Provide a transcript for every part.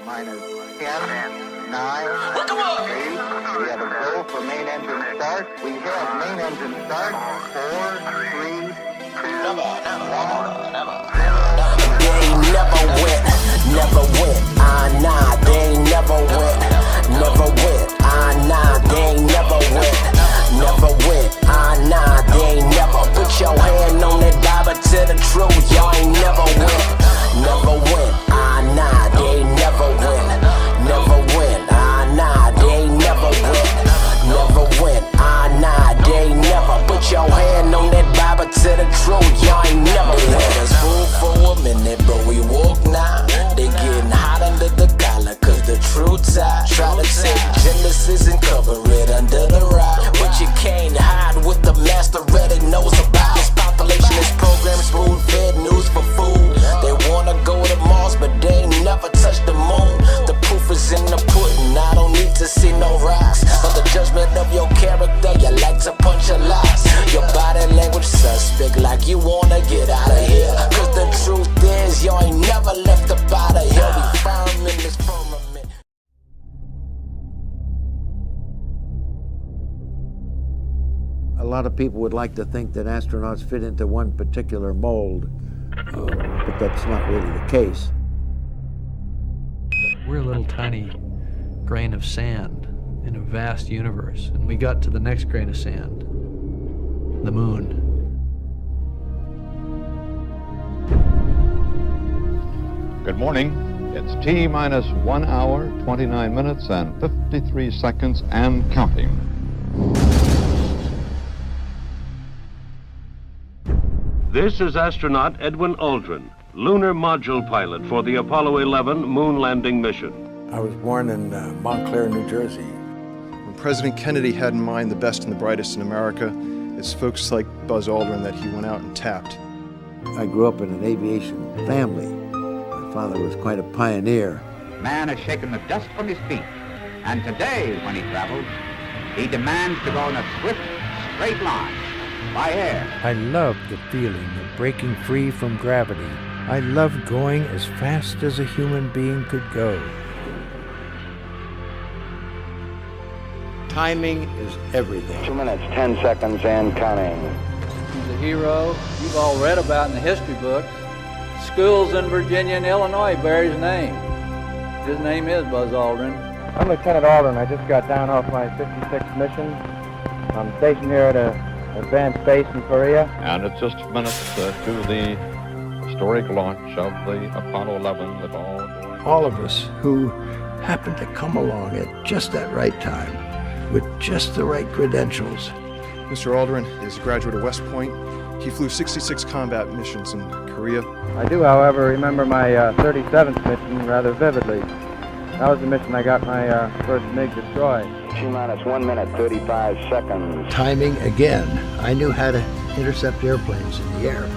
minus 10, 9, 8. We have a go for main engine start. We have main engine start. 4, 3, 2, 1. They never win, never win. Nah, they ain't never win, never win. Nah, they ain't never win, never win. Nah, they ain't never. Put your hand on that Bible to the truth. Y'all ain't never win, never win. Nah, they ain't never win, never win. Nah, they ain't never win, never win. Nah, they ain't never. Put your hand on that Bible to the truth. Y'all ain't never win. They had us fooled for a minute, but we walk now. They getting hot under the collar, cause the truth's out. Try to take Genesis and cover it under the rock, but you can't hide what the master already knows about. This population is programmed, spoon-fed news for food. They wanna go to Mars, but they ain't never touched the moon. The proof is in the pudding, I don't need to see no rocks. For the judgment of your character, you like to punch a lot. Your body language suspect, like you wanna get out of here. Cause the truth is, y'all ain't never left up out of here. We firm in this firmament. A lot of people would like to think that astronauts fit into one particular mold, but that's not really the case. We're a little tiny grain of sand in a vast universe, and we got to the next grain of sand, the moon. Good morning. It's T-minus 1 hour, 29 minutes, and 53 seconds, and counting. This is astronaut Edwin Aldrin, lunar module pilot for the Apollo 11 moon landing mission. I was born in Montclair, New Jersey. When President Kennedy had in mind the best and the brightest in America, it's folks like Buzz Aldrin that he went out and tapped. I grew up in an aviation family. My father was quite a pioneer. Man has shaken the dust from his feet, and today, when he travels, he demands to go in a swift, straight line, by air. I loved the feeling of breaking free from gravity. I loved going as fast as a human being could go. Timing is everything. 2 minutes, 10 seconds, and counting. He's a hero you've all read about in the history books. Schools in Virginia and Illinois bear his name. His name is Buzz Aldrin. I'm Lieutenant Aldrin. I just got down off my 56th mission. I'm stationed here at an advanced base in Korea. And it's just minutes to the historic launch of the Apollo 11 with All of us who happened to come along at just that right time, with just the right credentials. Mr. Aldrin is a graduate of West Point. He flew 66 combat missions in Korea. I do, however, remember my 37th mission rather vividly. That was the mission I got my first MiG destroyed. T-minus 1 minute, 35 seconds. Timing again. I knew how to intercept airplanes in the air,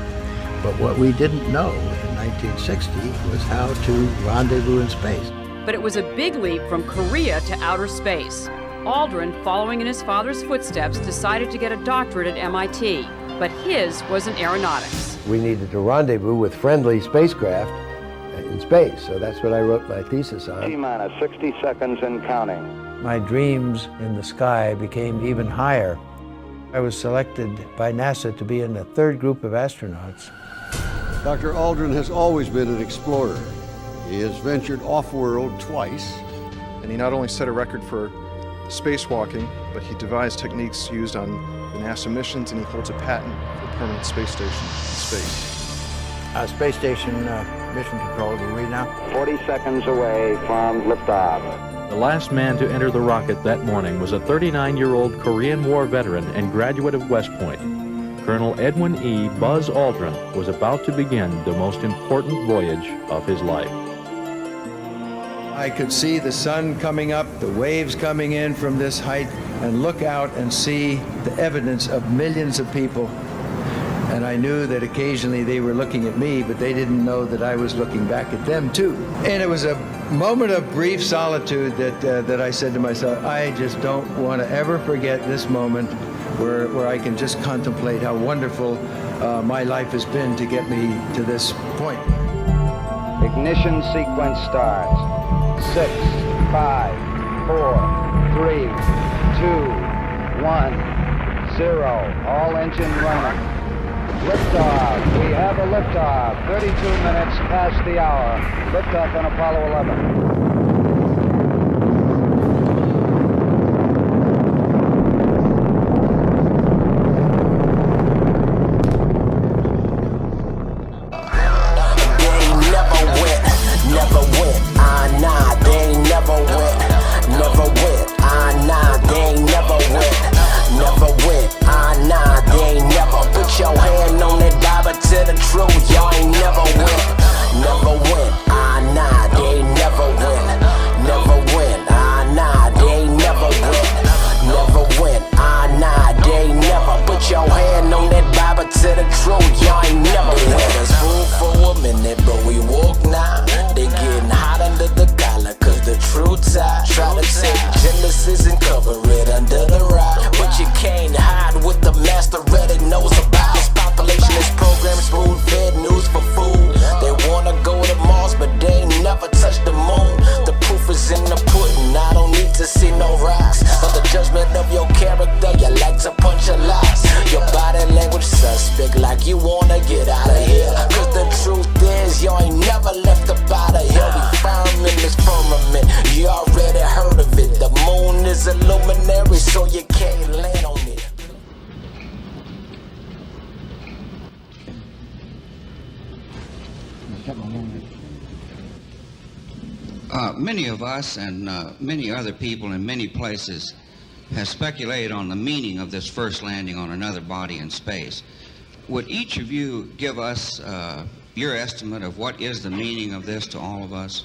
but what we didn't know in 1960 was how to rendezvous in space. But it was a big leap from Korea to outer space. Aldrin, following in his father's footsteps, decided to get a doctorate at MIT, but his was in aeronautics. We needed to rendezvous with friendly spacecraft in space, so that's what I wrote my thesis on. T-minus 60 seconds and counting. My dreams in the sky became even higher. I was selected by NASA to be in the third group of astronauts. Dr. Aldrin has always been an explorer. He has ventured off-world twice. And he not only set a record for spacewalking, but he devised techniques used on the NASA missions, and he holds a patent for permanent space station in space. Space station mission control, do you read now? 40 seconds away from liftoff. The last man to enter the rocket that morning was a 39-year-old Korean War veteran and graduate of West Point. Colonel Edwin E. Buzz Aldrin was about to begin the most important voyage of his life. I could see the sun coming up, the waves coming in from this height, and look out and see the evidence of millions of people. And I knew that occasionally they were looking at me, but they didn't know that I was looking back at them too. And it was a moment of brief solitude that I said to myself, I just don't want to ever forget this moment where I can just contemplate how wonderful my life has been to get me to this point. Ignition sequence starts. 6, 5, 4, 3, 2, 1, 0. All engine running. Liftoff. We have a liftoff. 32 minutes past the hour. Liftoff on Apollo 11. Many of us and many other people in many places have speculated on the meaning of this first landing on another body in space. Would each of you give us your estimate of what is the meaning of this to all of us?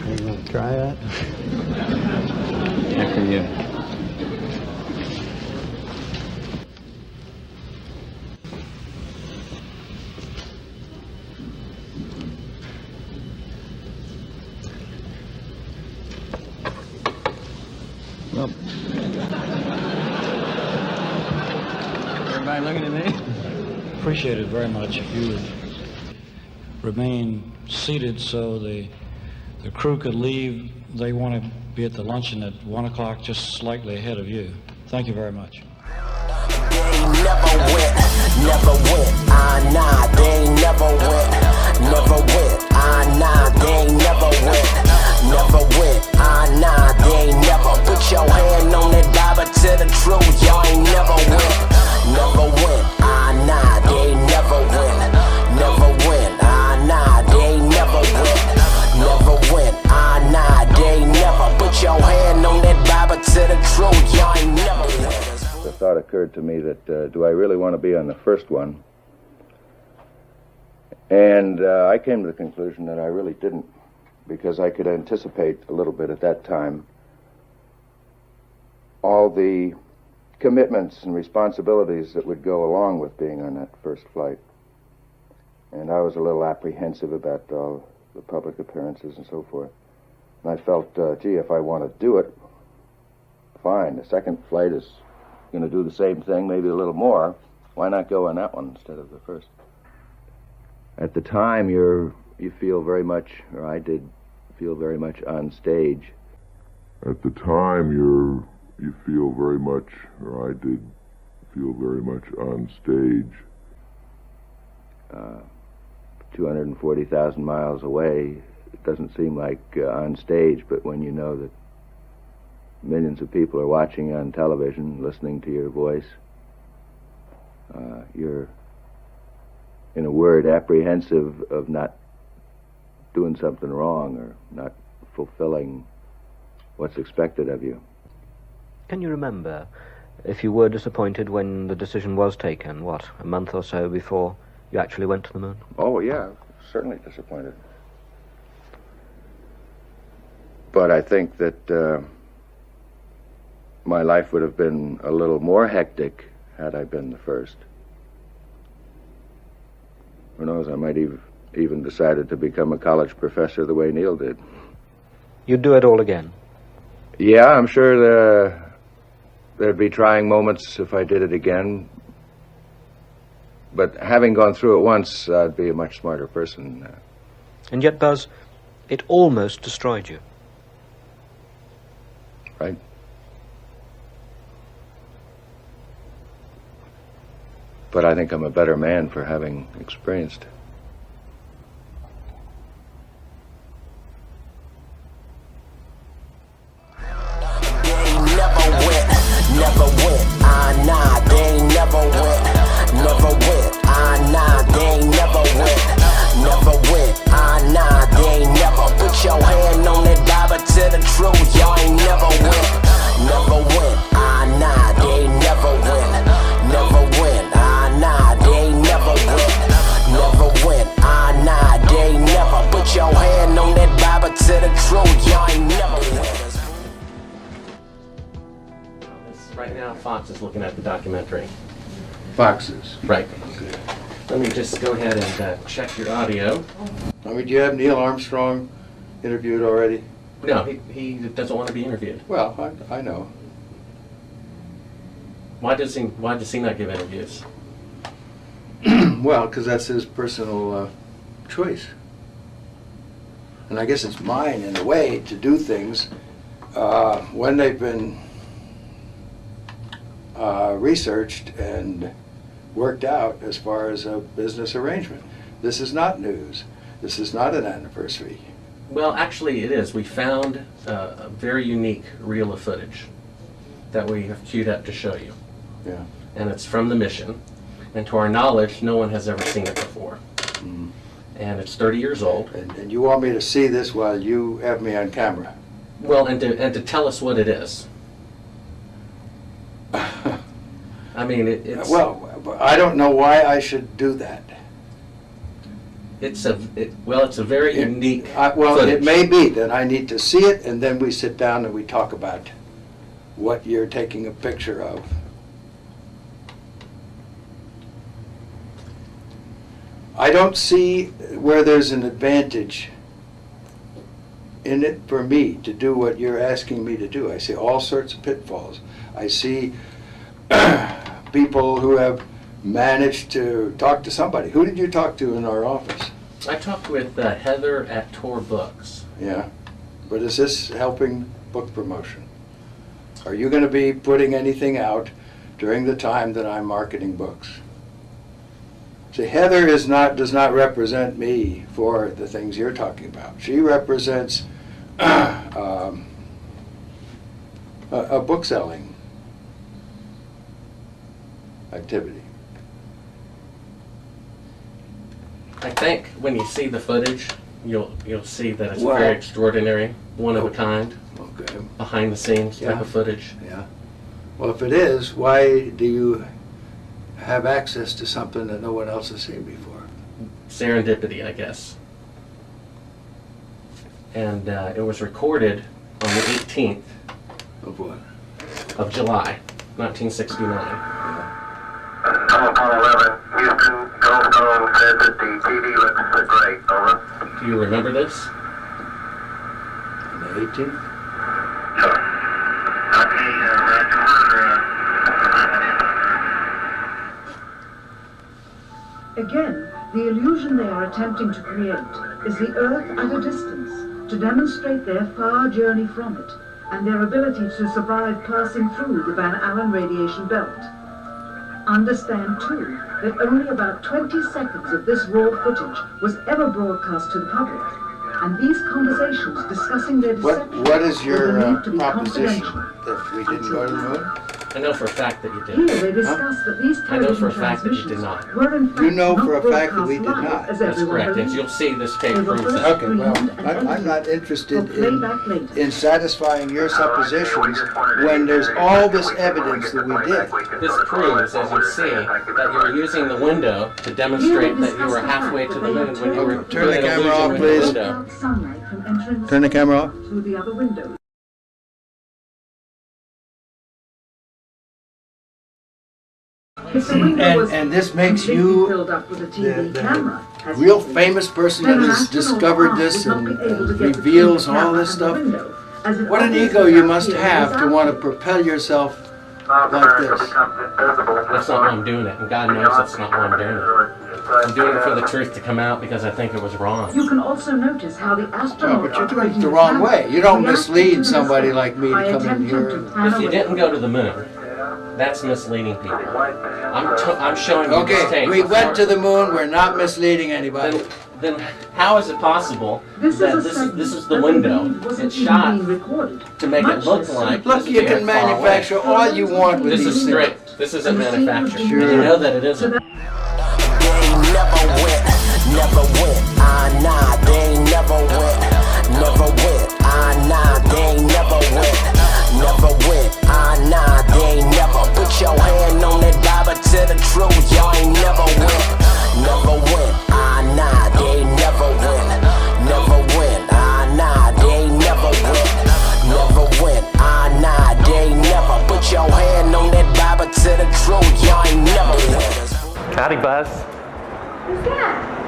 You want to try that? After you. Well, everybody looking at me? Appreciate it very much if you would remain seated so the crew could leave. They want to be at the luncheon at 1 o'clock, just slightly ahead of you. Thank you very much. Never went, nah, they ain't never went, nah, they ain't never went, nah, they ain't never. Put your hand on that Bible to the truth, y'all ain't never went, nah, they ain't never went, nah, they ain't never went, nah, they ain't never. Put your hand on that Bible to the truth, y'all ain't never went. The thought occurred to me that do I really want to be on the first one? And I came to the conclusion that I really didn't, because I could anticipate a little bit at that time all the commitments and responsibilities that would go along with being on that first flight. And I was a little apprehensive about all the public appearances and so forth. And I felt, gee, if I want to do it, fine. The second flight is going to do the same thing, maybe a little more. Why not go on that one instead of the first? At the time, you feel very much, or I did feel very much on stage. At the time, you feel very much, or I did feel very much on stage. 240,000 miles away, it doesn't seem like on stage, but when you know that millions of people are watching on television, listening to your voice, you're, in a word, apprehensive of not doing something wrong or not fulfilling what's expected of you. Can you remember if you were disappointed when the decision was taken, a month or so before you actually went to the moon? Oh, yeah, certainly disappointed. But I think that my life would have been a little more hectic had I been the first. Who knows, I might even decided to become a college professor the way Neil did. You'd do it all again? Yeah, I'm sure there'd be trying moments if I did it again. But having gone through it once, I'd be a much smarter person. And yet, Buzz, it almost destroyed you. Right? But I think I'm a better man for having experienced it. Never went, nah, they ain't never went. Never went, nah, they ain't never went. Never went, nah, they ain't never. Put your hand on that Bible, tell the truth, y'all ain't never went. Never went, nah, they ain't never went. Never went, nah, they ain't never went. Never went, nah, they ain't never. Put your hand on that Bible, tell the truth, y'all ain't never went. Right now, Fox is looking at the documentary. Foxes. Right. Okay. Let me just go ahead and check your audio. I mean, do you have Neil Armstrong interviewed already? No, he doesn't want to be interviewed. Well, I know. Why does he not give interviews? Well, because that's his personal choice. And I guess it's mine, in a way, to do things when they've been researched and worked out as far as a business arrangement. This is not news. This is not an anniversary. Well, actually it is. We found a very unique reel of footage that we have queued up to show you. Yeah. And it's from the mission. And to our knowledge, no one has ever seen it before. Mm. And it's 30 years old. And you want me to see this while you have me on camera? Well, and to tell us what it is. I mean, it's... Well, I don't know why I should do that. It's a very unique well, footage. It may be that I need to see it, and then we sit down and we talk about what you're taking a picture of. I don't see where there's an advantage in it for me to do what you're asking me to do. I see all sorts of pitfalls. I see people who have managed to talk to somebody. Who did you talk to in our office? I talked with Heather at Tor Books. Yeah, but is this helping book promotion? Are you going to be putting anything out during the time that I'm marketing books? See, Heather does not represent me for the things you're talking about. She represents a book selling activity. I think when you see the footage, you'll see that it's very extraordinary, one of a kind, behind the scenes type of footage. Yeah. Well, if it is, why do you have access to something that no one else has seen before? Serendipity, I guess. And it was recorded on the 18th of what? Of July, 1969. Telephone 11, Houston, Goldstone said that the TV looks great, over. Do you remember this? On the 18th? Sure. Again, the illusion they are attempting to create is the Earth at a distance, to demonstrate their far journey from it, and their ability to survive passing through the Van Allen radiation belt. Understand, too, that only about 20 seconds of this raw footage was ever broadcast to the public, and these conversations discussing their deception What is your to be proposition? confidential. That we didn't go to the moon? I know for a fact that you did. Here they discuss that these I know for a television fact that you did transmissions not. were in fact You know not for a fact that we broadcast did live, not. as That's everyone correct, and believes. you'll see this tape They were proves first that. Okay, well, screened and I'm not interested for playback later. in satisfying your suppositions when there's all this evidence that we did. This proves, as you see, that you were using the window to demonstrate that you were halfway to the moon when you were Turn the doing an camera off, illusion with the please. window. Sunlight from entering Turn the camera off. through the other windows. If the window was And this makes completely you filled up with a TV camera, as real you see, famous person then that an has astronaut's discovered arm this would not and be able to get reveals between the all camera this and the stuff. window, as it What an obviously ego you does must here in have this to want to outfit. propel yourself like this. That's not why I'm doing it, and God knows that's not why I'm doing it. I'm doing it for the truth to come out because I think it was wrong. You can also notice how the astronaut But you're doing it the wrong way. You don't mislead somebody like me to come in here. If you didn't go to the moon, that's misleading people. I'm showing you this tape. We went to the moon. We're not misleading anybody. Then how is it possible that this is the window? It's shot to make it look like. Look, you can manufacture all you want with this these is things. straight. This isn't manufactured. Sure. You know that it isn't. Never went, nah, they ain't never went, never went, nah, they ain't never went, never went, nah, they ain't never, put your hand on that Bible to the truth, y'all ain't never went, nah, they ain't never went, nah, they ain't never went, nah, they ain't never, put your hand on that Bible to the truth, y'all ain't never went. Howdy, Buzz. Who's that?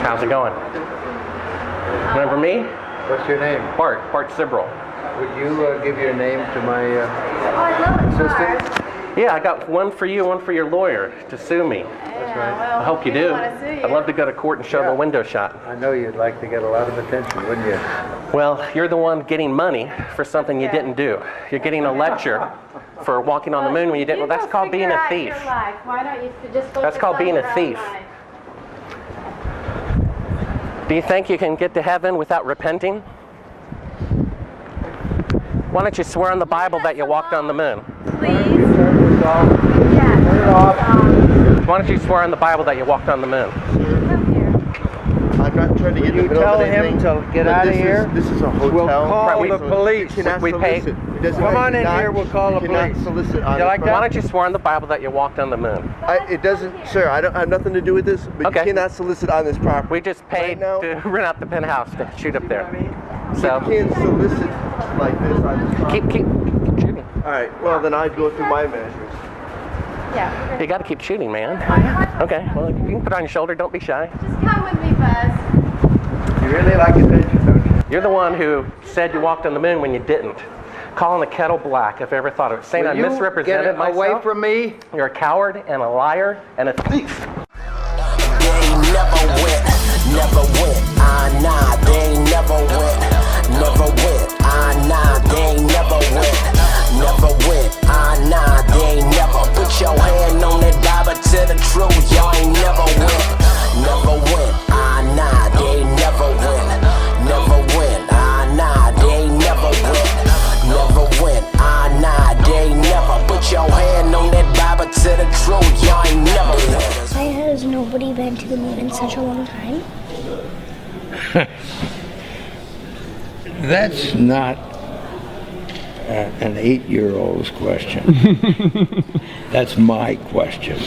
How's it going? Remember me? What's your name? Bart Sibrel. Would you give your name to my assistant? Yeah, I got one for you, one for your lawyer to sue me. That's right. I hope you do. I'd love to go to court and show the window shot. I know you'd like to get a lot of attention, wouldn't you? Well, you're the one getting money for something you didn't do. You're getting a lecture for walking on the moon when you didn't. Well, that's called being a thief. Why don't you just That's called being a thief. Do you think you can get to heaven without repenting? Why don't you swear on the Bible that you walked on the moon? Please? Turn it off. Why don't you swear on the Bible that you walked on the moon? I'm not trying to get in the middle of anything. You tell him to get out of here. This is a hotel. We'll call Right, the police. We pay. Come on in here, we'll call the police. Solicit on You like that? Why don't you swear on the Bible that you walked on the moon? It doesn't, sir, I don't have nothing to do with this, but you cannot solicit on this property. We just paid to rent out the penthouse to shoot up there. So you can't solicit like this on this property. Keep shooting. All right, well then I'd go through my measures. Yeah. You got to keep shooting, man. Okay, well, you can put it on your shoulder. Don't be shy. Just come with me, Buzz. You really like attention, don't you? You're the one who said you walked on the moon when you didn't. Calling the kettle black, if I ever thought of it. Saying I misrepresented myself. Away from me. You're a coward and a liar and a thief. Never went, nah, they ain't never went, nah, they ain't never went, nah, they ain't never, put your hand on that Bible to the truth, y'all ain't never went, nah, they ain't never went, nah, they ain't never went, nah, they ain't never, put your hand on that Bible to the truth, y'all ain't never went. Why has nobody been to the moon in such a long time? That's not an 8-year-old's question. That's my question.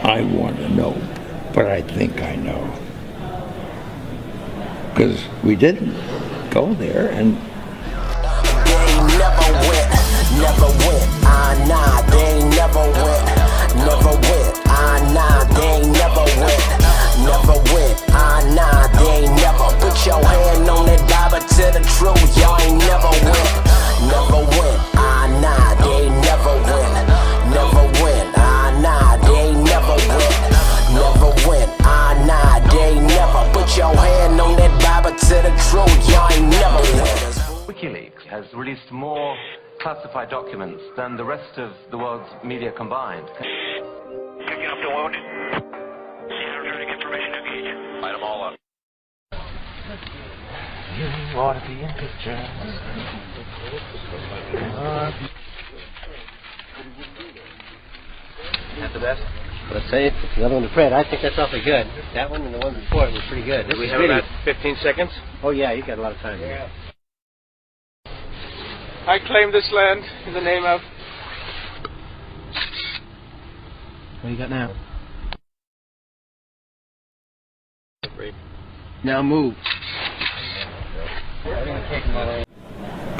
I want to know, but I think I know. Because we didn't go there, and Never went, nah, they ain't never went, nah, they ain't never went, nah, they ain't never, put your hand on that Bible to the truth, y'all ain't never went, nah, they ain't never went, nah, they ain't never went, nah, they ain't never, put your hand on that Bible to the truth, y'all ain't never went. WikiLeaks has released more classified documents than the rest of the world's media combined. Picking up the wounded. Returning information to gauge. Light them all up. You want to be in pictures. That's the best. Let's say the other one to Fred. I think that's awfully good. That one and the one before it was pretty good. Do we have about 15 seconds? Oh yeah, you got a lot of time here. I claim this land in the name of... What do you got now? Now move.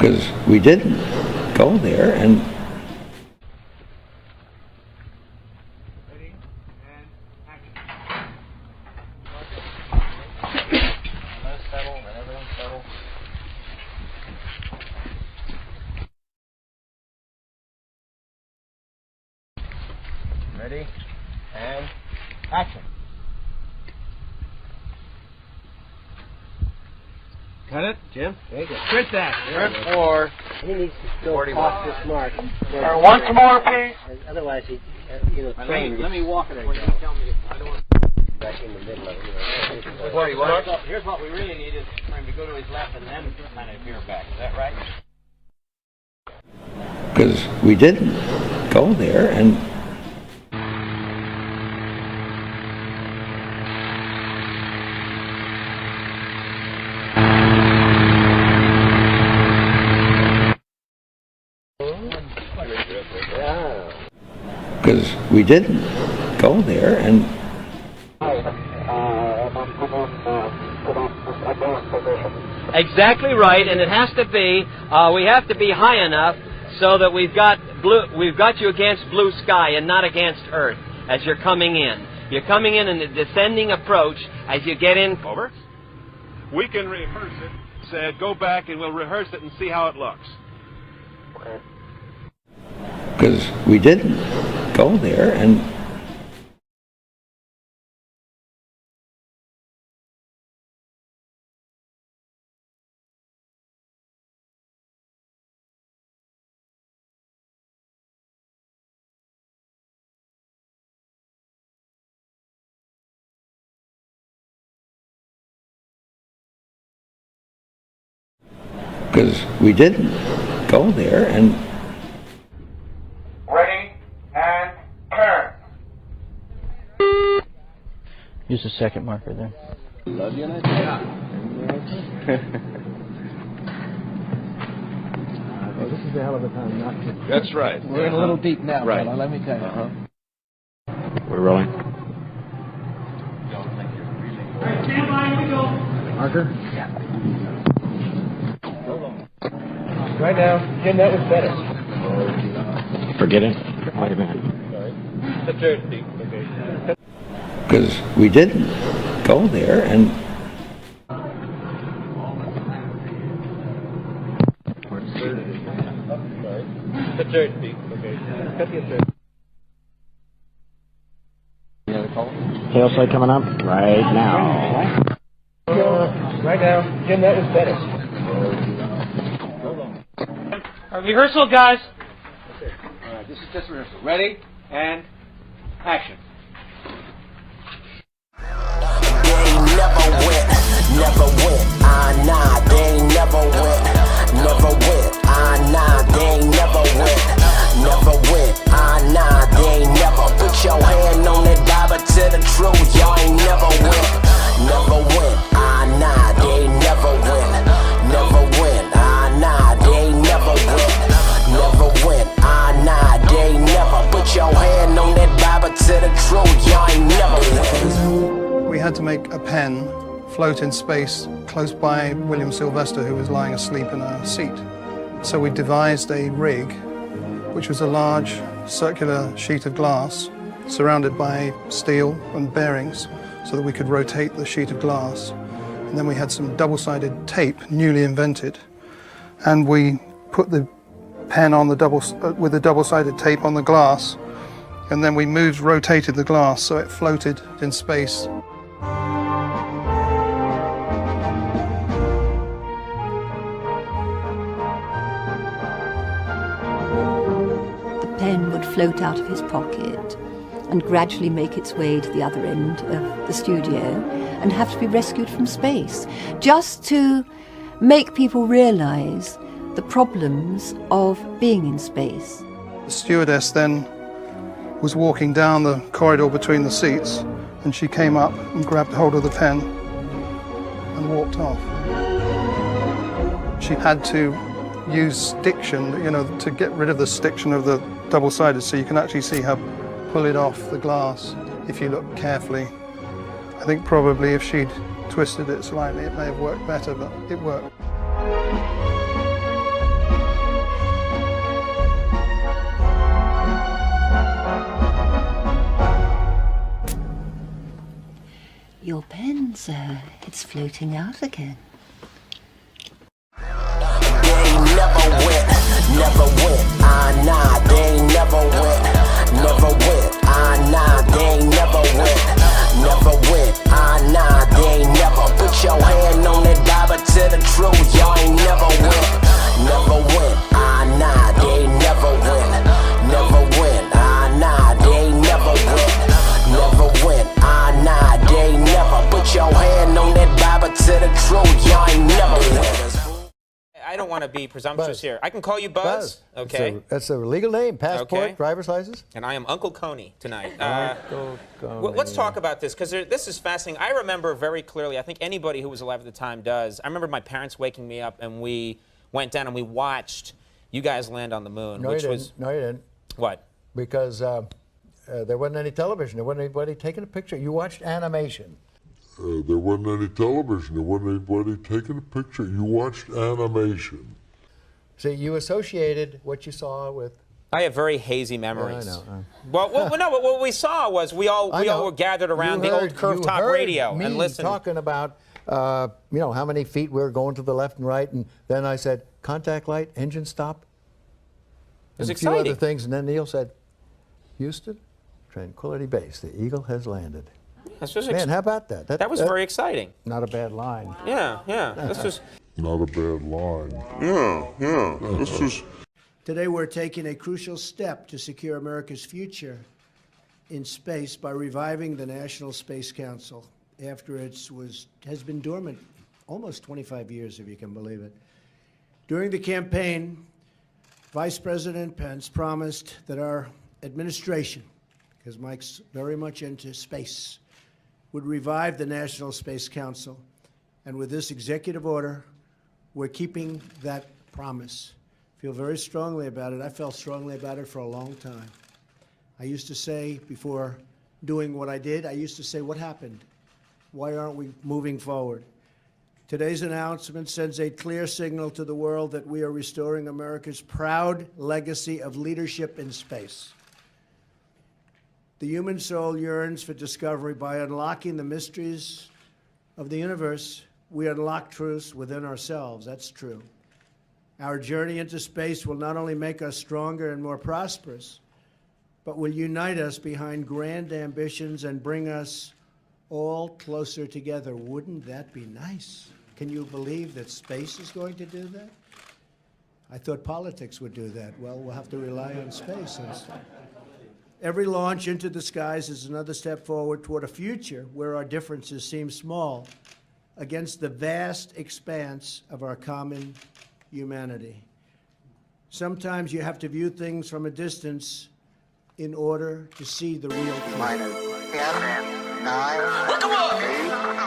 because we didn't go there, and Ready? And action. Cut it, Jim. There you go. Quit that. Good for. He needs to go off this mark. Once more, please. Otherwise, he, let me walk it again. Tell me. I don't want back in the middle of it. Here's what we really need is for him to go to his left and then kind of veer back. Is that right? Because we didn't go there, and because we didn't go there, and Exactly right, and it has to be. We have to be high enough so that we've got you against blue sky and not against Earth as you're coming in. You're coming in a descending approach as you get in. Over. We can rehearse it. Said, go back and we'll rehearse it and see how it looks. because we didn't go there, and because we didn't go there, and Ready and turn. Use the second marker there. Love you, yeah. Well, this is a hell of a time not to. That's right. We're in a little deep now, right. fella, let me tell you. We're rolling. Stand by, we go. Marker? Yeah. Right now, Jim, that was better. Forget it. Wait a minute. The third deep. Okay. because we didn't go there, and The third deep. Okay. Cut the third. Hail site coming up right now. Right now, Jim, that was better. Rehearsal, guys. All right, this is just rehearsal. Ready and action. Never went, nah, they ain't never went, never went, nah, they ain't never went, never went, nah, they ain't never put your hand on that Bible to the truth, y'all ain't never went, nah, they ain't never went, never went, nah, they ain't never went, never went, nah, they ain't never put your hand on that Bible to the truth, y'all ain't never went. We had to make a pen float in space close by William Sylvester, who was lying asleep in a seat. So we devised a rig, which was a large circular sheet of glass surrounded by steel and bearings so that we could rotate the sheet of glass. And then we had some double-sided tape, newly invented, and we put the pen on the with the double-sided tape on the glass, and then we rotated the glass so it floated in space. Pen would float out of his pocket and gradually make its way to the other end of the studio and have to be rescued from space, just to make people realize the problems of being in space. The stewardess then was walking down the corridor between the seats, and she came up and grabbed hold of the pen and walked off. She had to use stiction, to get rid of the stiction of the double-sided, so you can actually see her pull it off the glass if you look carefully. I think probably if she'd twisted it slightly, it may have worked better, but it worked. Your pen, sir, it's floating out again. Never went, nah, they ain't never went, want to be presumptuous here. I can call you Buzz. Okay. That's a legal name. Passport, driver's license. And I am Uncle Coney tonight. Uncle Coney. Let's talk about this, because this is fascinating. I remember very clearly, I think anybody who was alive at the time does. I remember my parents waking me up, and we went down and we watched you guys land on the moon. No, you didn't. No, you didn't. What? Because there wasn't any television. There wasn't anybody taking a picture. You watched animation. There wasn't any television. There wasn't anybody taking a picture. You watched animation. See, you associated what you saw with... I have very hazy memories. Yeah, I know. Well, no, but what we saw was we all were gathered around the old curved top radio and listened. Talking about, how many feet we were going to the left and right, and then I said, contact light, engine stop. It was and exciting. A few other things, and then Neil said, Houston, Tranquility Base, the Eagle has landed. Man, how about that? That was very exciting. Not a bad line. Yeah. This was not a bad line. Yeah. This was. Today we're taking a crucial step to secure America's future in space by reviving the National Space Council after it has been dormant almost 25 years, if you can believe it. During the campaign, Vice President Pence promised that our administration, because Mike's very much into space, would revive the National Space Council. And with this executive order, we're keeping that promise. Feel very strongly about it. I felt strongly about it for a long time. I used to say, before doing what I did, I used to say, what happened? Why aren't we moving forward? Today's announcement sends a clear signal to the world that we are restoring America's proud legacy of leadership in space. The human soul yearns for discovery. By unlocking the mysteries of the universe, we unlock truths within ourselves. That's true. Our journey into space will not only make us stronger and more prosperous, but will unite us behind grand ambitions and bring us all closer together. Wouldn't that be nice? Can you believe that space is going to do that? I thought politics would do that. Well, we'll have to rely on space instead. Every launch into the skies is another step forward toward a future where our differences seem small against the vast expanse of our common humanity. Sometimes you have to view things from a distance in order to see the real truth. Minus 10, 9, 8.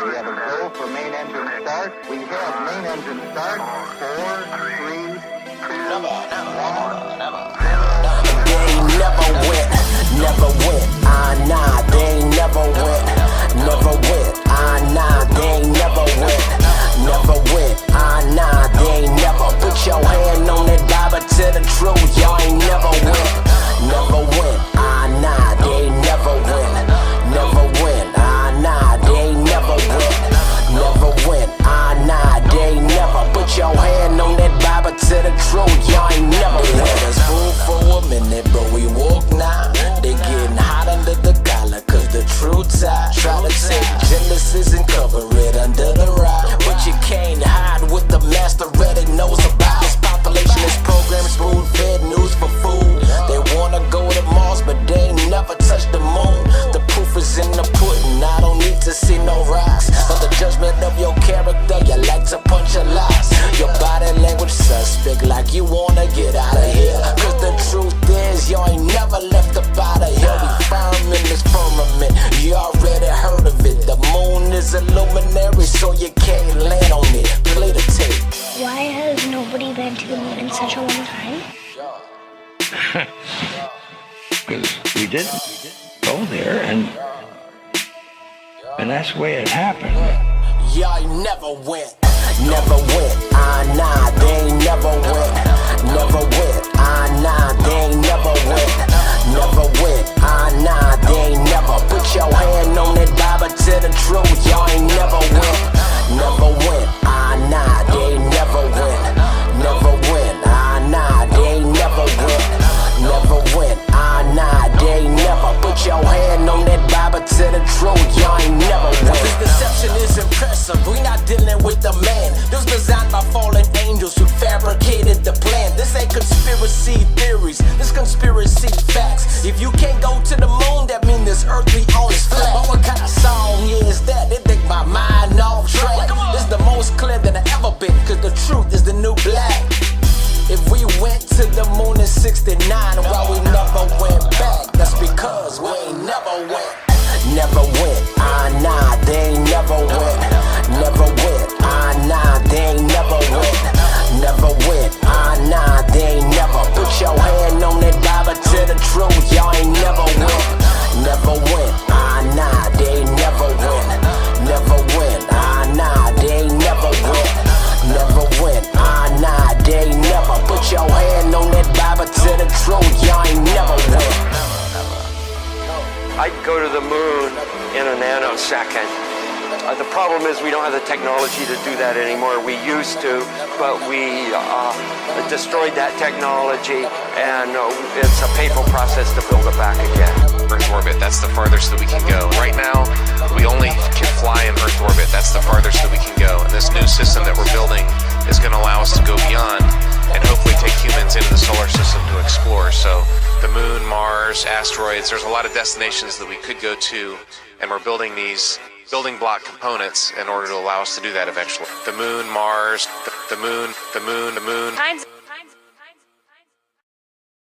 We have a go for main engine start. We have main engine start. 4, 3, 2, 1. Never went, nah, they ain't never went. Never went, nah, they ain't never went. Never went, nah, they ain't never. Put your hand on that Bible to the truth, y'all ain't never went. Never went, nah, they ain't never went. Never went, nah, they ain't never went. Never went, nah, they ain't never. Put your hand on that Bible to the truth, y'all ain't never went. They had us fooled for a minute, but we walk now. They getting hot under the collar, cause the true tie. Try to take Genesis and cover it under the rock, but you can't hide what the master Reddit knows about. This population is programmed, spoon-fed news for food. They wanna go to Mars, but they ain't never touched the moon. The proof is in the pudding, I don't need to see no rocks. For the judgment of your character, you like to punch a lot. Your body language suspect, like you wanna get out of here. Cause the truth is, y'all ain't never left the body here. We firm in this firmament, you already heard of it. The moon is a luminary, so you can't land on it. Play the tape. Why has nobody been to the moon in such a long time? Because we didn't go there, and that's the way it happened. Y'all never went. Never went, nah, they ain't never went. Never went, nah, they ain't never went. Never went, nah, they ain't never. Put your hand on that Bible to the truth, y'all ain't never went. Never went, nah, they ain't never went. Never went, nah, they ain't never went. Never went, nah, they ain't never. Put your hand on that Bible to the truth, y'all ain't never went. This deception is impressive, we not dealing with the man. This was designed by fallen angels who fabricated the plan. This ain't conspiracy theories, this conspiracy facts. If you can't never went. Nah, they ain't never went. Never went. Nah, they ain't never went. Never went. Nah, they ain't never. Put your hand on that Bible to the truth. Y'all ain't never went. Never went. Nah, they ain't never went. Never went. Nah, they ain't never went. Never went. Nah, they ain't never. Put your hand on that Bible to the truth. Y'all ain't never went. I'd go to the moon in a nanosecond. The problem is we don't have the technology to do that anymore. We used to, but we destroyed that technology, and it's a painful process to build it back again. Earth orbit, that's the farthest that we can go. Right now, we only can fly in Earth orbit. That's the farthest that we can go. And this new system that we're building is going to allow us to go beyond and hopefully take humans into the solar system to explore. So the moon, Mars, asteroids, there's a lot of destinations that we could go to, and we're building these building block components in order to allow us to do that eventually. The moon, Mars, the moon. Time's